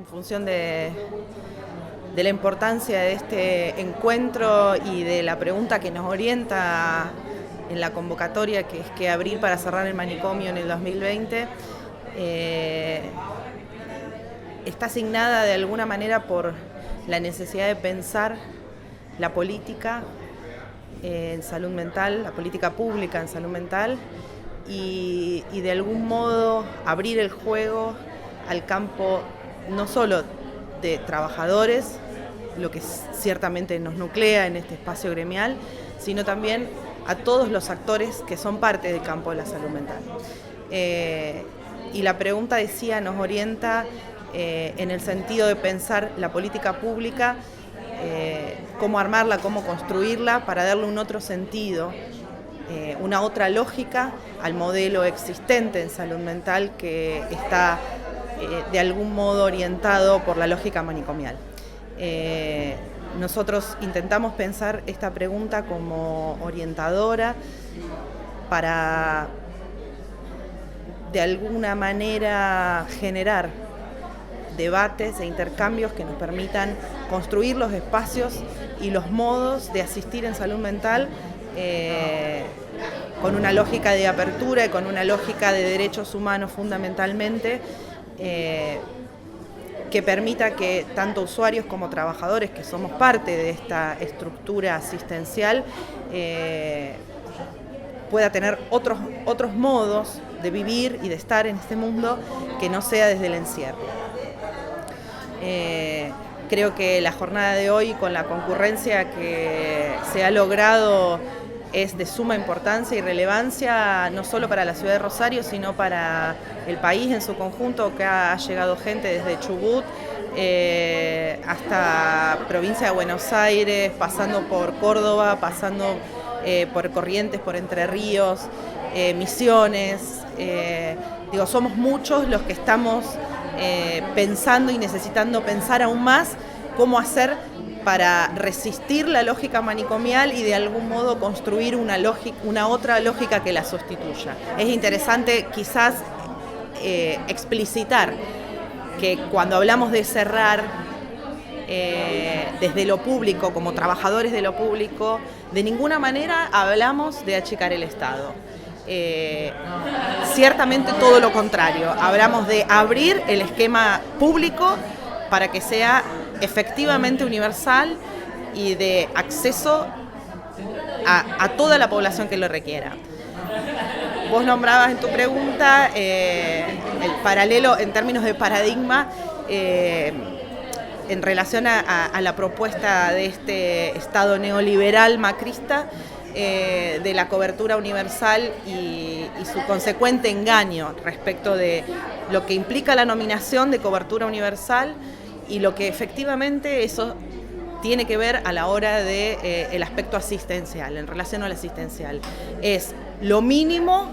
en función de la importancia de este encuentro y de la pregunta que nos orienta en la convocatoria, que es qué abrir para cerrar el manicomio en el 2020, está asignada de alguna manera por la necesidad de pensar la política en salud mental, la política pública en salud mental, y de algún modo abrir el juego al campo no solo de trabajadores, lo que ciertamente nos nuclea en este espacio gremial, sino también a todos los actores que son parte del campo de la salud mental. Y la pregunta, decía, nos orienta en el sentido de pensar la política pública, cómo armarla, cómo construirla para darle un otro sentido, una otra lógica al modelo existente en salud mental que está de algún modo orientado por la lógica manicomial. Nosotros intentamos pensar esta pregunta como orientadora para de alguna manera generar debates e intercambios que nos permitan construir los espacios y los modos de asistir en salud mental con una lógica de apertura y con una lógica de derechos humanos fundamentalmente, que permita que tanto usuarios como trabajadores, que somos parte de esta estructura asistencial, pueda tener otros modos de vivir y de estar en este mundo que no sea desde el encierro. Creo que la jornada de hoy, con la concurrencia que se ha logrado, es de suma importancia y relevancia, no solo para la ciudad de Rosario, sino para el país en su conjunto, que ha llegado gente desde Chubut hasta provincia de Buenos Aires, pasando por Córdoba, pasando por Corrientes, por Entre Ríos, Misiones. Somos muchos los que estamos pensando y necesitando pensar aún más cómo hacer para resistir la lógica manicomial y de algún modo construir una otra lógica que la sustituya. Es interesante quizás explicitar que cuando hablamos de cerrar desde lo público, como trabajadores de lo público, de ninguna manera hablamos de achicar el Estado. Ciertamente todo lo contrario, hablamos de abrir el esquema público para que sea efectivamente universal y de acceso a toda la población que lo requiera. Vos nombrabas en tu pregunta el paralelo en términos de paradigma en relación a la propuesta de este Estado neoliberal macrista, de la cobertura universal y su consecuente engaño respecto de lo que implica la nominación de cobertura universal y lo que efectivamente eso tiene que ver a la hora de el aspecto asistencial, en relación al asistencial. Es lo mínimo,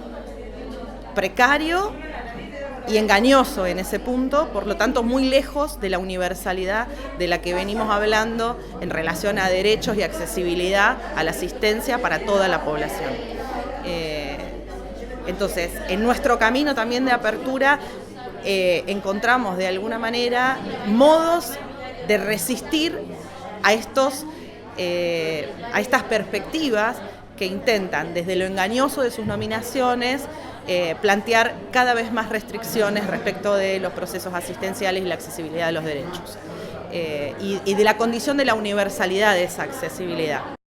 precario y engañoso en ese punto, por lo tanto muy lejos de la universalidad de la que venimos hablando en relación a derechos y accesibilidad a la asistencia para toda la población. Entonces, en nuestro camino también de apertura encontramos de alguna manera modos de resistir a estas perspectivas que intentan, desde lo engañoso de sus nominaciones, plantear cada vez más restricciones respecto de los procesos asistenciales y la accesibilidad de los derechos, y de la condición de la universalidad de esa accesibilidad.